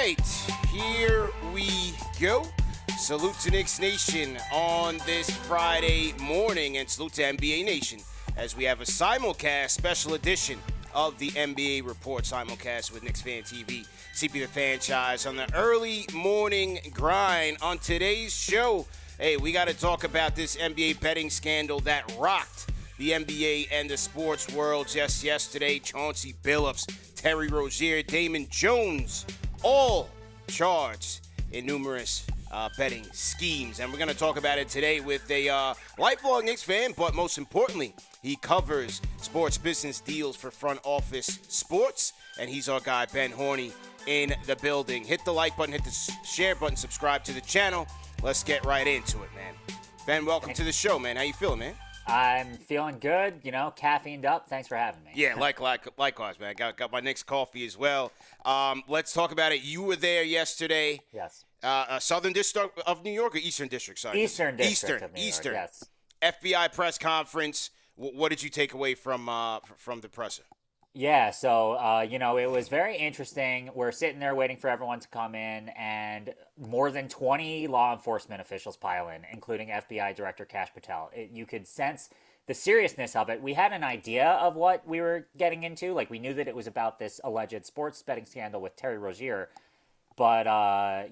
right, here we go. Salute to Knicks Nation on this Friday morning, and salute to NBA Nation as we have a simulcast special edition of the NBA Report simulcast with Knicks Fan TV, CP the Franchise on the early morning grind. On today's show, hey, we got to talk about this NBA betting scandal that rocked the NBA and the sports world just yesterday. Chauncey Billups, Terry Rozier, Damon Jones, all charged in numerous betting schemes. And we're going to talk about it today with a lifelong Knicks fan, but most importantly, he covers sports business deals for front office sports. And he's our guy, Ben Horney, in the building. Hit the like button, hit the share button, subscribe to the channel. Let's get right into it, man. Ben, welcome to the show, man. How you feeling, man? I'm feeling good, caffeined up. Thanks for having me. Yeah, likewise, man. Got my Knicks coffee as well. Let's talk about it. You were there yesterday. Yes. Southern District of New York or Eastern District? Sorry. Eastern District of New York, Eastern. Yes. FBI press conference. What did you take away from the presser? Yeah, so, it was very interesting. We're sitting there waiting for everyone to come in, and more than 20 law enforcement officials pile in, including FBI Director Kash Patel. You could sense the seriousness of it. We had an idea of what we were getting into. Like, we knew that it was about this alleged sports betting scandal with Terry Rozier. But,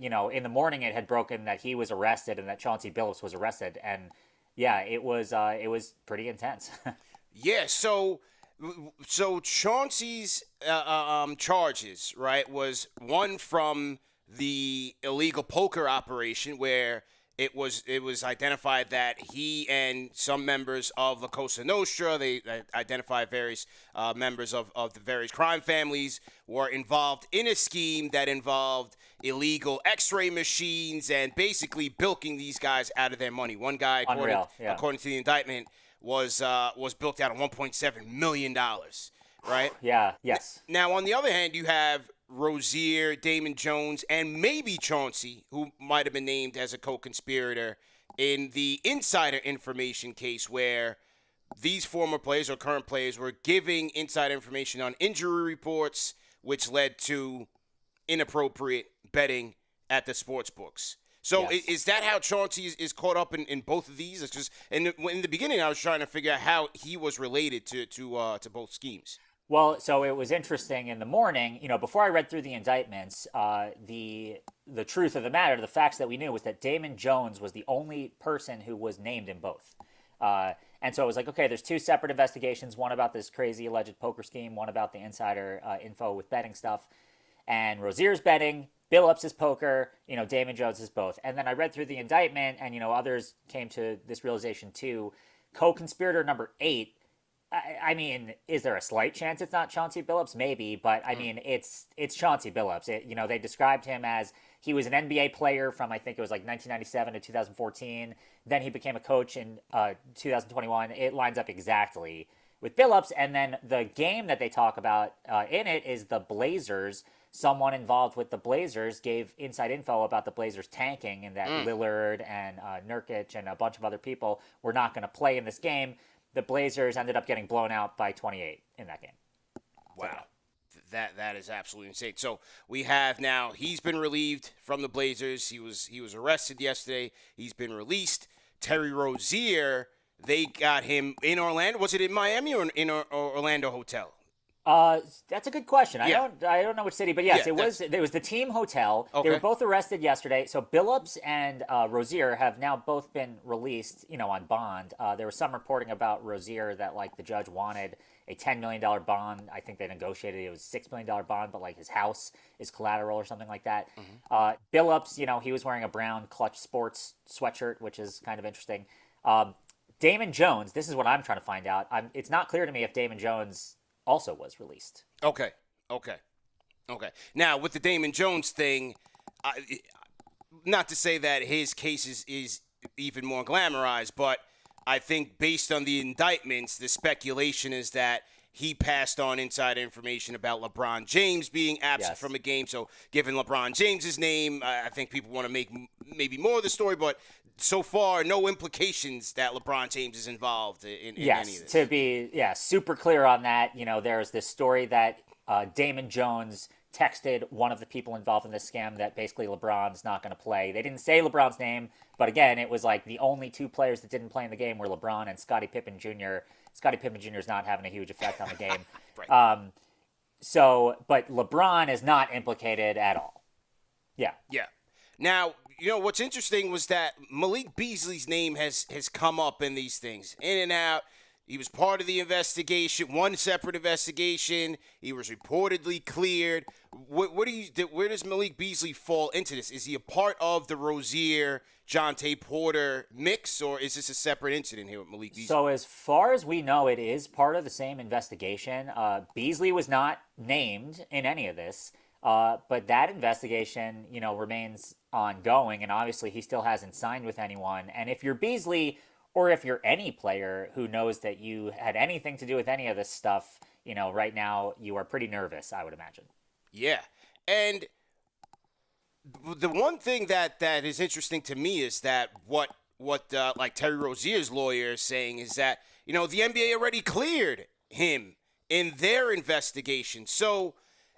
in the morning it had broken that he was arrested and that Chauncey Billups was arrested. And, yeah, it was pretty intense. Yeah, so Chauncey's charges, right, was one from the illegal poker operation where it was identified that he and some members of La Cosa Nostra, they identified various members of the various crime families, were involved in a scheme that involved illegal x-ray machines and basically bilking these guys out of their money. One guy, according to the indictment, was bilked out at $1.7 million, right? Yeah, yes. Now, on the other hand, you have Rozier, Damon Jones, and maybe Chauncey, who might have been named as a co-conspirator in the insider information case where these former players or current players were giving inside information on injury reports, which led to inappropriate betting at the sports books. So yes. Is that how Chauncey is caught up in both of these? It's just in the beginning, I was trying to figure out how he was related to both schemes. Well, so it was interesting in the morning, before I read through the indictments, the truth of the matter, the facts that we knew was that Damon Jones was the only person who was named in both. And so it was like, okay, there's two separate investigations, one about this crazy alleged poker scheme, one about the insider info with betting stuff. And Rozier's betting, Billups is poker, Damon Jones is both. And then I read through the indictment and, others came to this realization too. Co-conspirator number 8, I mean, is there a slight chance it's not Chauncey Billups? Maybe, but I mean, it's Chauncey Billups. They described him as he was an NBA player from, I think it was like 1997 to 2014. Then he became a coach in 2021. It lines up exactly with Billups. And then the game that they talk about in it is the Blazers. Someone involved with the Blazers gave inside info about the Blazers tanking and that Lillard and Nurkic and a bunch of other people were not going to play in this game. The Blazers ended up getting blown out by 28 in that game. Wow. That is absolutely insane. So we have now, he's been relieved from the Blazers. He was arrested yesterday. He's been released. Terry Rozier, they got him in Orlando. Was it in Miami or in Orlando hotel? That's a good question. Yeah. I don't know which city, but yes, Yeah, it was the team hotel. Okay. They were both arrested yesterday. So Billups and Rozier have now both been released, on bond. There was some reporting about Rozier that the judge wanted a $10 million bond. I think they negotiated it was a $6 million bond, but his house is collateral or something like that. Mm-hmm. Billups, he was wearing a brown Clutch Sports sweatshirt, which is kind of interesting. Damon Jones, this is what I'm trying to find out. It's not clear to me if Damon Jones also was released. Okay. Now, with the Damon Jones thing, not to say that his case is even more glamorized, but I think based on the indictments, the speculation is that he passed on inside information about LeBron James being absent from a game. So given LeBron James's name, I think people want to make maybe more of the story, but so far, no implications that LeBron James is involved in any of this. To be super clear on that, there's this story that Damon Jones texted one of the people involved in this scam that basically LeBron's not going to play. They didn't say LeBron's name, but again, it was like the only two players that didn't play in the game were LeBron and Scottie Pippen Jr. Scottie Pippen Jr. is not having a huge effect on the game. Right. But LeBron is not implicated at all. Yeah. Yeah. Now, what's interesting was that Malik Beasley's name has come up in these things, in and out. He was part of the investigation, one separate investigation. He was reportedly cleared. Where does Malik Beasley fall into this? Is he a part of the Rozier, Jonte Porter mix, or is this a separate incident here with Malik Beasley? So as far as we know, it is part of the same investigation. Beasley was not named in any of this, but that investigation, remains ongoing, and obviously he still hasn't signed with anyone. And if you're Beasley, or if you're any player who knows that you had anything to do with any of this stuff, right now you are pretty nervous, I would imagine. Yeah. And the one thing that is interesting to me is that what like Terry Rozier's lawyer is saying is that, the NBA already cleared him in their investigation. So,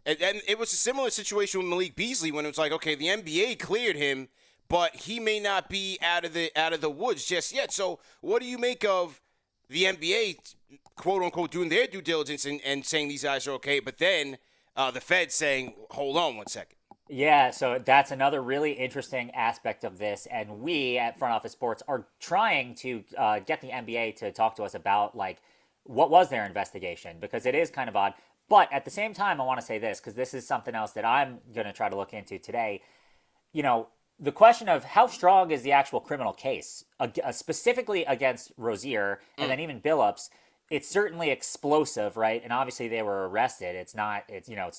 and it was a similar situation with Malik Beasley when it was like, okay, the NBA cleared him, but he may not be out of the woods just yet. So what do you make of the NBA, quote unquote, doing their due diligence and saying these guys are okay, but then the Fed saying, hold on one second? Yeah, so that's another really interesting aspect of this, and we at Front Office Sports are trying to get the NBA to talk to us about, like, what was their investigation, because it is kind of odd. But at the same time, I want to say this, because this is something else that I'm going to try to look into today. The question of how strong is the actual criminal case, specifically against Rozier and then even Billups, it's certainly explosive, right? And obviously they were arrested. It's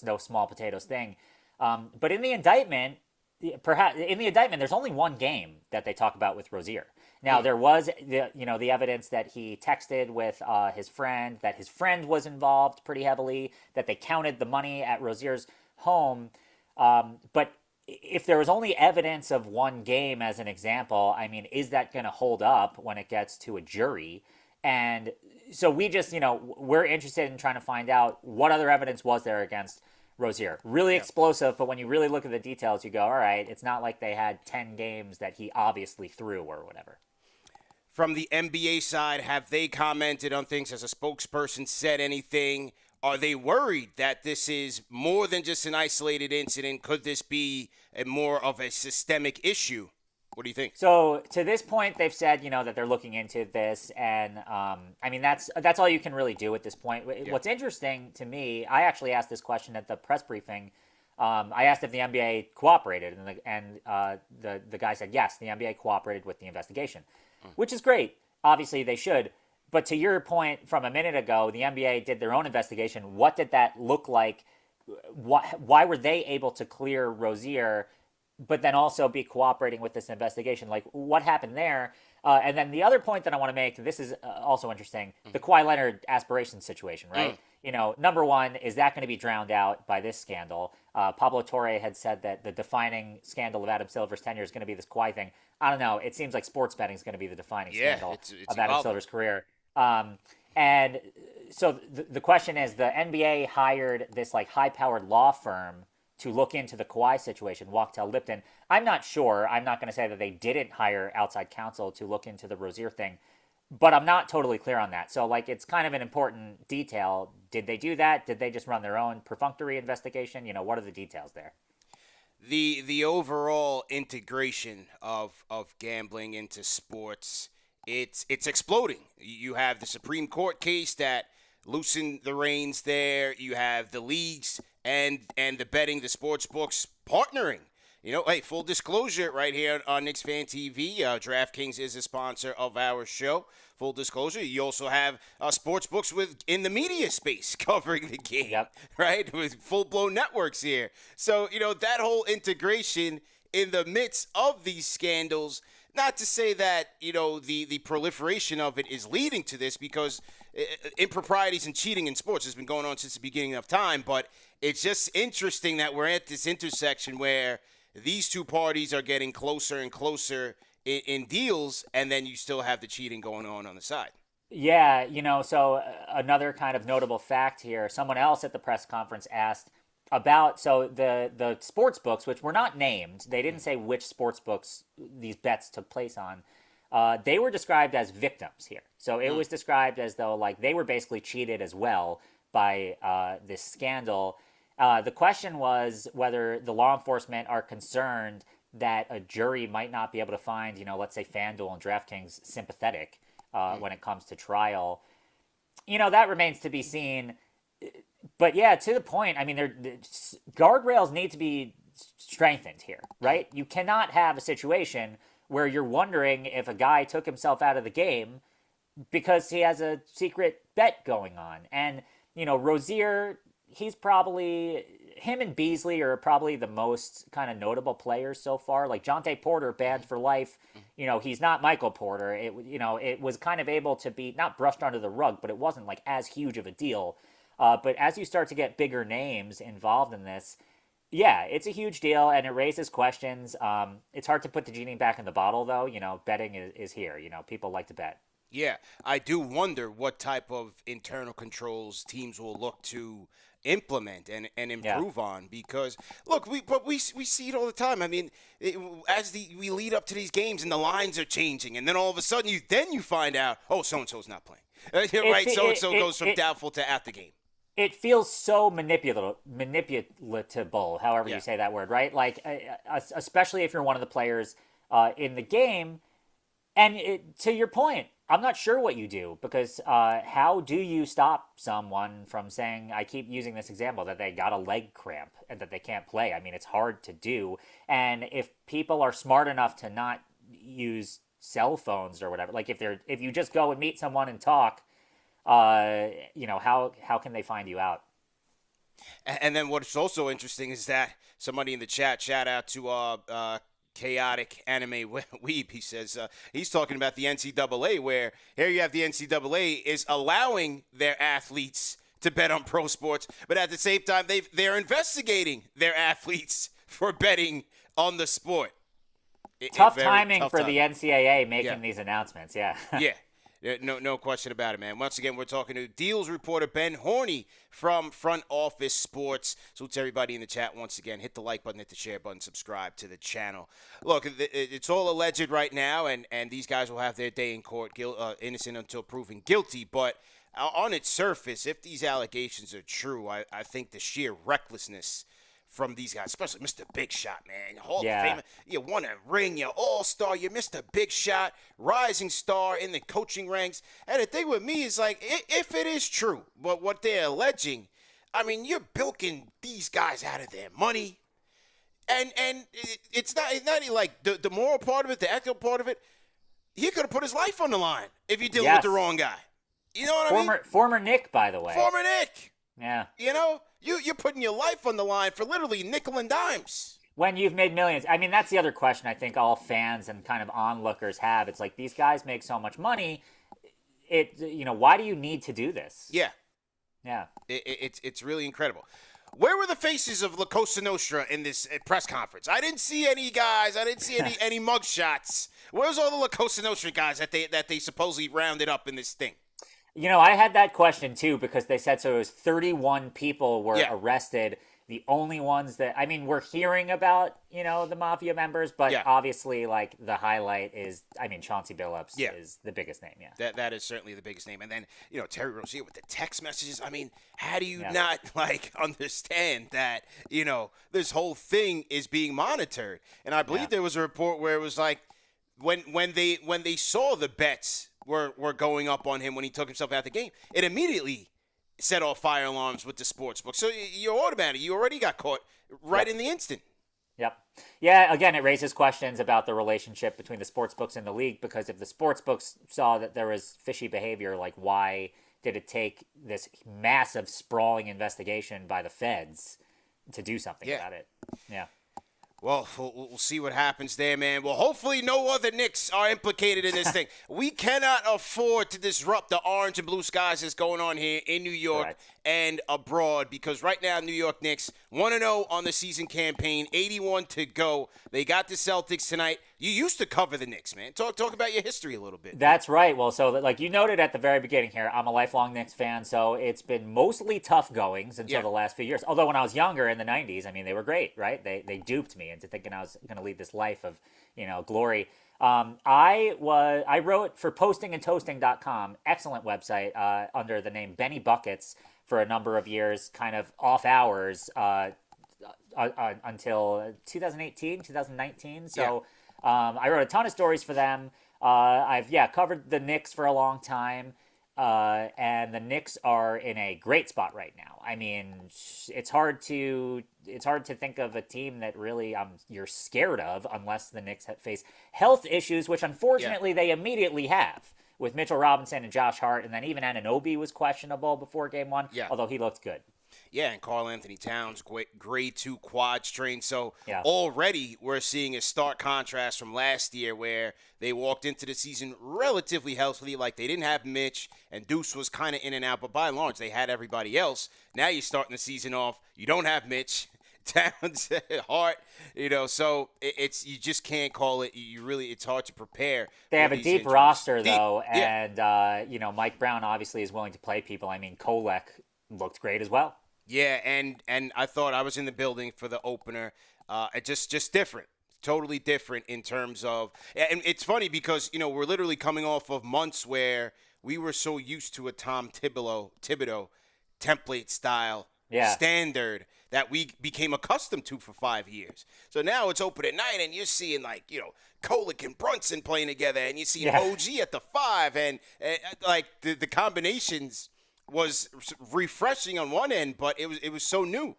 no small potatoes thing. But in the indictment, there's only one game that they talk about with Rozier. Now, there was the evidence that he texted with his friend, that his friend was involved pretty heavily, that they counted the money at Rozier's home. But if there was only evidence of one game as an example, I mean, is that going to hold up when it gets to a jury? And so we just, we're interested in trying to find out what other evidence was there against Rozier. Really explosive, but when you really look at the details, you go, all right, it's not like they had 10 games that he obviously threw or whatever. From the NBA side, have they commented on things? Has a spokesperson said anything? Are they worried that this is more than just an isolated incident? Could this be more of a systemic issue? What do you think? So to this point, they've said, that they're looking into this, and I mean that's all you can really do at this point. Yeah. What's interesting to me, I actually asked this question at the press briefing. I asked if the NBA cooperated, and the guy said yes, the NBA cooperated with the investigation, which is great. Obviously, they should. But to your point from a minute ago, the NBA did their own investigation. What did that look like? Why were they able to clear Rozier, but then also be cooperating with this investigation? Like, what happened there? And then the other point that I want to make, this is also interesting, the Kawhi Leonard aspiration situation, right? Number one, is that going to be drowned out by this scandal? Pablo Torre had said that the defining scandal of Adam Silver's tenure is going to be this Kawhi thing. I don't know. It seems like sports betting is going to be the defining scandal of Adam Silver's career. And so the question is, the NBA hired this like high-powered law firm to look into the Kawhi situation, Wachtell Lipton. I'm not sure. I'm not going to say that they didn't hire outside counsel to look into the Rozier thing, but I'm not totally clear on that. So like, it's kind of an important detail. Did they do that? Did they just run their own perfunctory investigation? What are the details there? The overall integration of gambling into sports, it's exploding. You have the Supreme Court case that loosened the reins there. You have the leagues and the betting, the sports books partnering. Hey, full disclosure right here on Knicks Fan TV. DraftKings is a sponsor of our show. Full disclosure. You also have sports books in the media space covering the game, right? With full-blown networks here. So, that whole integration in the midst of these scandals, not to say that, the proliferation of it is leading to this, because improprieties and cheating in sports has been going on since the beginning of time, but it's just interesting that we're at this intersection where these two parties are getting closer and closer in deals, and then you still have the cheating going on the side. Yeah, so another kind of notable fact here, someone else at the press conference asked about the sports books, which were not named. They didn't say which sports books these bets took place on. They were described as victims here. So it was described as though like they were basically cheated as well by this scandal. The question was whether the law enforcement are concerned that a jury might not be able to find, let's say FanDuel and DraftKings sympathetic when it comes to trial. That remains to be seen. But yeah, to the point, I mean, guardrails need to be strengthened here, right? You cannot have a situation where you're wondering if a guy took himself out of the game because he has a secret bet going on. And, Rozier, him and Beasley are probably the most kind of notable players so far. Like Jonte Porter banned for life. He's not Michael Porter. It was kind of able to be not brushed under the rug, but it wasn't like as huge of a deal. But as you start to get bigger names involved in this, yeah, it's a huge deal and it raises questions. It's hard to put the genie back in the bottle, though. Betting is here. People like to bet. Yeah, I do wonder what type of internal controls teams will look to implement and improve on, because look, we see it all the time. I mean, we lead up to these games and the lines are changing, and then all of a sudden you find out, oh, so and so's not playing. Right, so and so goes from doubtful to at the game. It feels so manipulatable, however you say that word, right? Like, especially if you're one of the players in the game. And to your point, I'm not sure what you do, because how do you stop someone from saying, I keep using this example, that they got a leg cramp and that they can't play? I mean, it's hard to do. And if people are smart enough to not use cell phones or whatever, like if you just go and meet someone and talk, how can they find you out? And then what's also interesting is that somebody in the chat, shout out to Chaotic Anime Weeb, he says he's talking about the NCAA, where here you have the NCAA is allowing their athletes to bet on pro sports, but at the same time they're investigating their athletes for betting on the sport. Tough timing for the NCAA making these announcements. Yeah. Yeah. No question about it, man. Once again, we're talking to Deals reporter Ben Horney from Front Office Sports. So to everybody in the chat, once again, hit the like button, hit the share button, subscribe to the channel. Look, it's all alleged right now, and these guys will have their day in court, innocent until proven guilty. But on its surface, if these allegations are true, I think the sheer recklessness from these guys, especially Mr. Big Shot, man. Hall of Fame. You won a ring, you're all-star, you're Mr. Big Shot, rising star in the coaching ranks. And the thing with me is, like, if it is true, but what they're alleging, I mean, you're bilking these guys out of their money. And it's not like the moral part of it, the ethical part of it, he could have put his life on the line if he dealing with the wrong guy. You know what I mean? Former Nick, by the way. Former Nick. Yeah. You're putting your life on the line for literally nickel and dimes. When you've made millions. I mean, that's the other question I think all fans and kind of onlookers have. It's like, these guys make so much money. Why do you need to do this? Yeah. Yeah. It's really incredible. Where were the faces of La Cosa Nostra in this press conference? I didn't see any guys. I didn't see any mugshots. Where's all the La Cosa Nostra guys that they supposedly rounded up in this thing? I had that question too, because they said so. It was 31 people were arrested. The only ones that, I mean, we're hearing about, the mafia members, but obviously, like, the highlight is, Chauncey Billups is the biggest name. Yeah, that is certainly the biggest name. And then, Terry Rozier with the text messages. I mean, how do you not understand that, this whole thing is being monitored? And I believe there was a report where it was like, when they saw the bets were going up on him when he took himself out of the game, it immediately set off fire alarms with the sports book. So you're automatic. You already got caught right in the instant. Yep. Yeah, again, it raises questions about the relationship between the sports books and the league, because if the sports books saw that there was fishy behavior, like, why did it take this massive sprawling investigation by the feds to do something about it? Yeah. Well, we'll see what happens there, man. Well, hopefully no other Knicks are implicated in this thing. We cannot afford to disrupt the orange and blue skies that's going on here in New York and abroad, because right now New York Knicks 1-0 on the season campaign, 81 to go. They got the Celtics tonight. You used to cover the Knicks, man. Talk about your history a little bit. That's right. Well, so like you noted at the very beginning here, I'm a lifelong Knicks fan, so it's been mostly tough goings until the last few years. Although when I was younger in the 90s, I mean, they were great, right? They duped me into thinking I was going to lead this life of, glory. I wrote for postingandtoasting.com, excellent website, under the name Benny Buckets for a number of years, kind of off hours, until 2018, 2019. So I wrote a ton of stories for them. I've covered the Knicks for a long time, and the Knicks are in a great spot right now. I mean, it's hard to think of a team that really you're scared of unless the Knicks face health issues, which unfortunately they immediately have with Mitchell Robinson and Josh Hart, and then even Anunoby was questionable before Game 1, although he looked good. Yeah, and Karl Anthony Towns, grade 2 quad strain. So already we're seeing a stark contrast from last year where they walked into the season relatively healthily, like they didn't have Mitch, and Deuce was kind of in and out, but by and large they had everybody else. Now you're starting the season off, you don't have Mitch, Towns, Hart, so it's you just can't call it. It's hard to prepare. They have a deep roster though, and Mike Brown obviously is willing to play people. I mean, Kolek looked great as well. Yeah, and I thought I was in the building for the opener. Just different, totally different in terms of. And it's funny because we're literally coming off of months where we were so used to a Tom Thibodeau template style standard that we became accustomed to for 5 years. So now it's open at night, and you're seeing Kolek and Brunson playing together, and you see OG at the 5, and the combinations was refreshing on one end, but it was so new.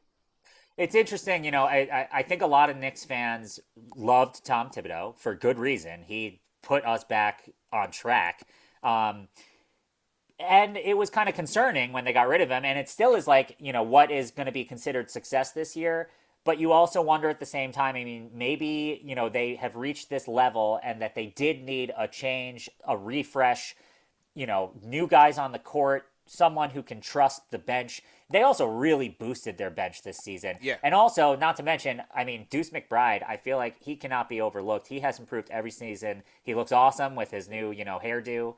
It's interesting, I think a lot of Knicks fans loved Tom Thibodeau for good reason. He put us back on track. And it was kind of concerning when they got rid of him, and it still is what is going to be considered success this year. But you also wonder at the same time, I mean, maybe, they have reached this level and that they did need a change, a refresh, new guys on the court, someone who can trust the bench. They also really boosted their bench this season. Yeah. And also, not to mention, I mean, Deuce McBride, I feel like he cannot be overlooked. He has improved every season. He looks awesome with his new, hairdo.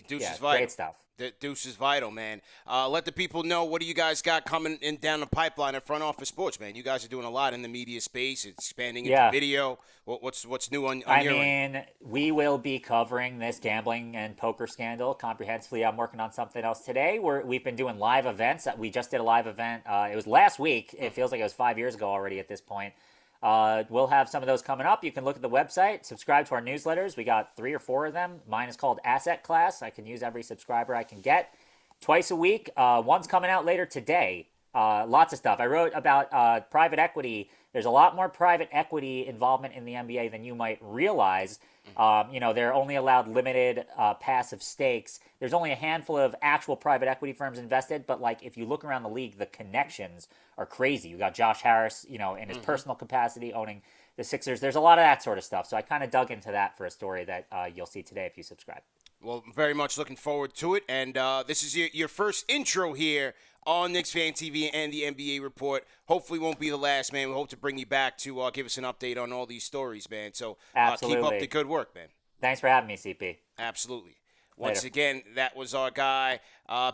Deuce is vital. Great stuff. Deuce is vital, man. Let the people know, what do you guys got coming in down the pipeline at Front Office Sports, man? You guys are doing a lot in the media space. It's expanding into video. What's new on your end? I mean, we will be covering this gambling and poker scandal comprehensively. I'm working on something else today. We've been doing live events. We just did a live event. It was last week. It feels like it was 5 years ago already at this point. We'll have some of those coming up. You can look at the website, subscribe to our newsletters. We got 3 or 4 of them. Mine is called Asset Class. I can use every subscriber I can get twice a week. One's coming out later today. Lots of stuff. I wrote about private equity. There's a lot more private equity involvement in the NBA than you might realize. They're only allowed limited passive stakes. There's only a handful of actual private equity firms invested, but if you look around the league, the connections are crazy. You got Josh Harris, in his personal capacity owning the Sixers. There's a lot of that sort of stuff. So I kind of dug into that for a story that you'll see today if you subscribe. Well, very much looking forward to it. And this is your first intro here on Knicks Fan TV and the NBA Report. Hopefully won't be the last, man. We hope to bring you back to give us an update on all these stories, man. So keep up the good work, man. Thanks for having me, CP. Absolutely. Once again, that was our guy,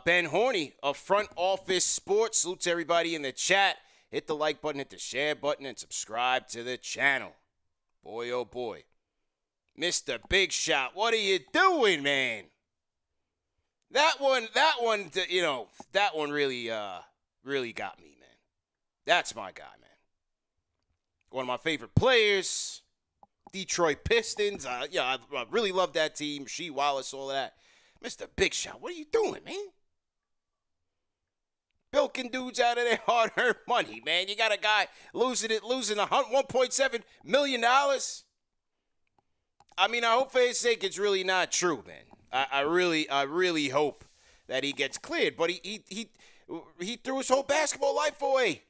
Ben Horney of Front Office Sports. Salute to everybody in the chat. Hit the like button, hit the share button, and subscribe to the channel. Boy, oh boy. Mr. Big Shot, what are you doing, man? That one, really got me, man. That's my guy, man. One of my favorite players, Detroit Pistons. I really love that team. Rasheed Wallace, all of that. Mr. Big Shot, what are you doing, man? Bilking dudes out of their hard-earned money, man. You got a guy losing $1.7 million. I mean, I hope for his sake it's really not true, man. I really hope that he gets cleared. But he threw his whole basketball life away.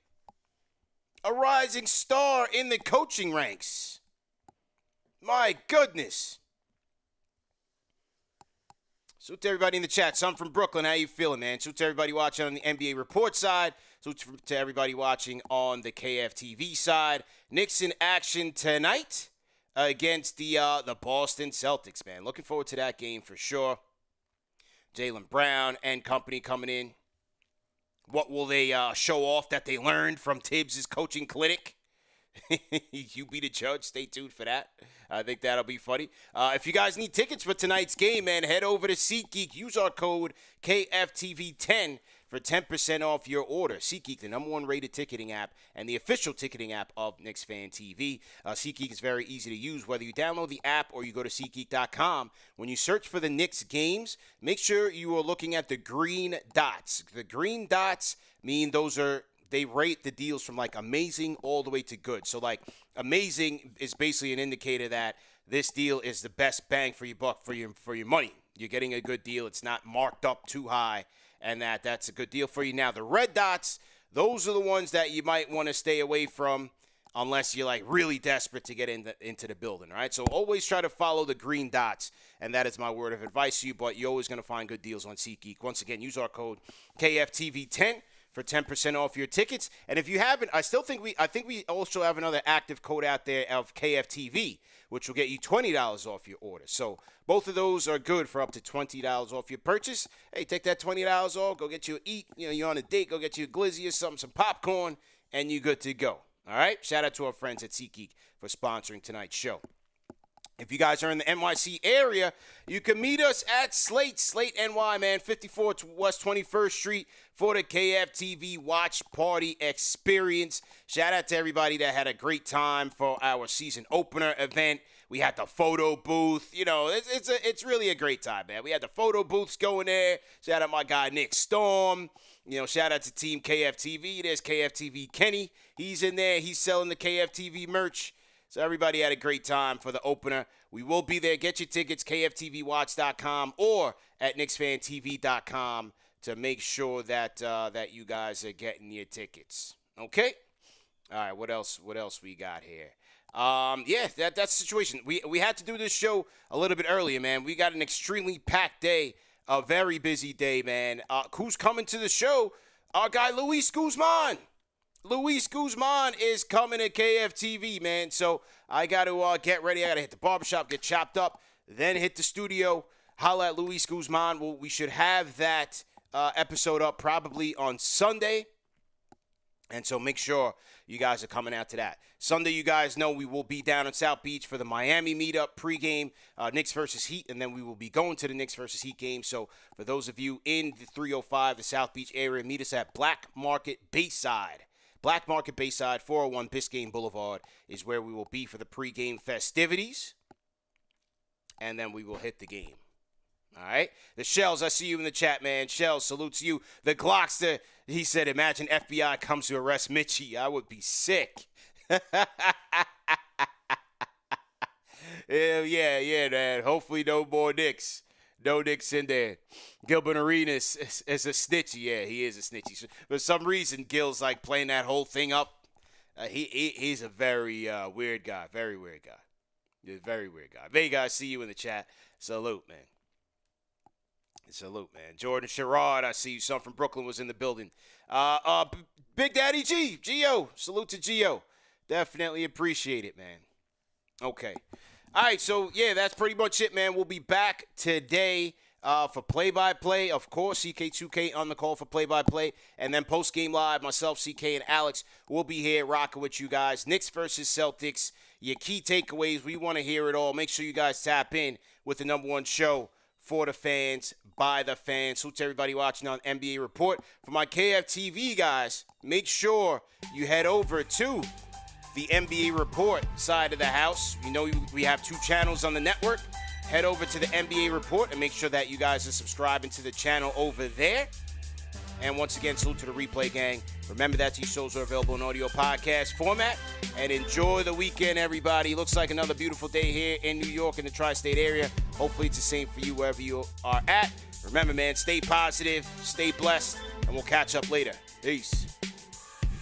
A rising star in the coaching ranks. My goodness. Salute to everybody in the chat. Some from Brooklyn. How you feeling, man? Salute to everybody watching on the NBA Report side. Salute to everybody watching on the KFTV side. Knicks in action tonight against the Boston Celtics, man. Looking forward to that game for sure. Jaylen Brown and company coming in. What will they show off that they learned from Tibbs' coaching clinic? You be the judge. Stay tuned for that. I think that'll be funny. If you guys need tickets for tonight's game, man, head over to SeatGeek. Use our code KFTV10 for 10% off your order. SeatGeek, the #1 rated ticketing app and the official ticketing app of Knicks Fan TV. SeatGeek is very easy to use. Whether you download the app or you go to SeatGeek.com, when you search for the Knicks games, make sure you are looking at the green dots. The green dots mean they rate the deals from like amazing all the way to good. So like amazing is basically an indicator that this deal is the best bang for your buck for your money. You're getting a good deal. It's not marked up too high, and that's a good deal for you. Now the red dots, those are the ones that you might want to stay away from unless you're like really desperate to get into the building. All right. So always try to follow the green dots, and that is my word of advice to you. But you're always going to find good deals on SeatGeek. Once again, use our code KFTV10 for 10% off your tickets. And if you haven't, I think we also have another active code out there of KFTV, which will get you $20 off your order. So both of those are good for up to $20 off your purchase. Hey, take that $20 off, go get you a eat. You know, you're on a date, go get you a glizzy or something, some popcorn, and you're good to go. All right? Shout out to our friends at SeatGeek for sponsoring tonight's show. If you guys are in the NYC area, you can meet us at Slate NY, man, 54 West 21st Street for the KFTV Watch Party experience. Shout out to everybody that had a great time for our season opener event. We had the photo booth. You know, it's really a great time, man. We had the photo booths going there. Shout out my guy Nick Storm. You know, shout out to Team KFTV. There's KFTV Kenny. He's in there. He's selling the KFTV merch. So everybody had a great time for the opener. We will be there. Get your tickets, KFTVWatch.com or at KnicksFanTV.com to make sure that that you guys are getting your tickets. Okay? All right, what else we got here? That's the situation. We had to do this show a little bit earlier, man. We got an extremely packed day, a very busy day, man. Who's coming to the show? Our guy Luis Guzman. Luis Guzman is coming to KFTV, man. So I got to get ready. I got to hit the barbershop, get chopped up, then hit the studio, holla at Luis Guzman. We should have that episode up probably on Sunday. And so make sure you guys are coming out to that. Sunday, you guys know we will be down in South Beach for the Miami meetup pregame, Knicks versus Heat, and then we will be going to the Knicks versus Heat game. So for those of you in the 305, the South Beach area, meet us at Black Market Bayside. Black Market Bayside, 401 Biscayne Boulevard is where we will be for the pregame festivities. And then we will hit the game. All right? The Shells, I see you in the chat, man. Shells, salute to you. The Glockster, he said, imagine FBI comes to arrest Mitchie. I would be sick. Yeah, man. Hopefully no more Knicks. No Knicks in there. Gilbert Arenas is a snitchy. Yeah, he is a snitchy. So, for some reason, Gil's like playing that whole thing up. He's a very weird guy. Very weird guy. He's a very weird guy. Vega, I see you in the chat. Salute, man. Salute, man. Jordan Sherrod, I see you. Son from Brooklyn was in the building. Big Daddy Gio. Salute to Gio. Definitely appreciate it, man. Okay. All right, so, yeah, that's pretty much it, man. We'll be back today for play-by-play. Of course, CK2K on the call for play-by-play. And then post-game live, myself, CK, and Alex will be here rocking with you guys. Knicks versus Celtics, your key takeaways. We want to hear it all. Make sure you guys tap in with the #1 show for the fans, by the fans. Salute to everybody watching on NBA Report. For my KFTV guys, make sure you head over to the NBA Report side of the house. You know we have 2 channels on the network. Head over to the NBA Report and make sure that you guys are subscribing to the channel over there. And once again, salute to the replay gang. Remember that these shows are available in audio podcast format. And enjoy the weekend, everybody. Looks like another beautiful day here in New York in the tri-state area. Hopefully it's the same for you wherever you are at. Remember, man, stay positive, stay blessed, and we'll catch up later. Peace.